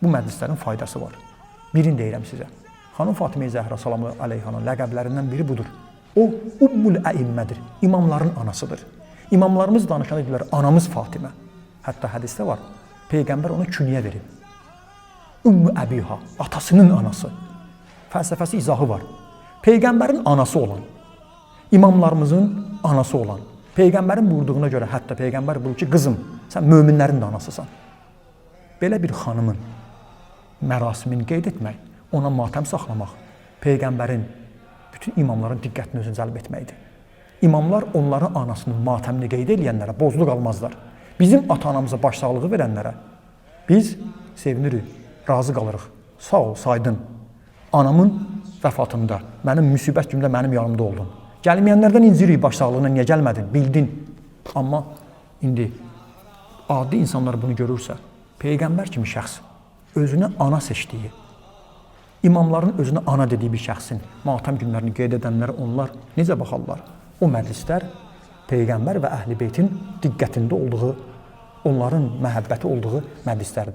bu məclislərin faydası var. Birini deyirəm sizə. Xanım Fatimə Zəhra salamı aleyhanın ləqəblərindən biri budur. O, Ummul Əimmədir, imamların anasıdır. İmamlarımız danışan edirlər, anamız Fatimə. Hətta hədisdə var, Peyğəmbər ona künyə verib. Ümmü Əbiha, atasının anası. Fəlsəfəsi izahı var. Peyğəmbərin anası olan, imamlarımızın anası olan, Peyğəmbərin buyurduğuna görə hətta Peyğəmbər buyurur ki, qızım, sən möminlərin də anasısan. Belə bir xanımın mərasimini qeyd etmək, ona matəm saxlamaq, Peyğəmbərin, bütün imamların diqqətini özünə cəlb etməkdir. İmamlar onların anasının matəmini qeyd edənlərə bozluq almazlar. Bizim ata-anamıza başsağlığı verənlərə biz sevinirik, razı qalırıq. Sağ ol, saydın. Anamın vəfatında, mənim müsibət günümdə mənim yanımda oldun. Gəlməyənlərdən incirik, başsağlığına niyə gəlmədin, bildin. Amma indi adi insanlar bunu görürsə, Peyğəmbər kimi şəxs özünə ana seçdiyi, imamların özünə ana dediyi bir şəxsin matəm günlərini qeyd edənlərə onlar necə baxarlar? O məclislər Peyğəmbər və Əhl-i Beytin diqqətində olduğu, onların məhəbbəti olduğu məclislərdir.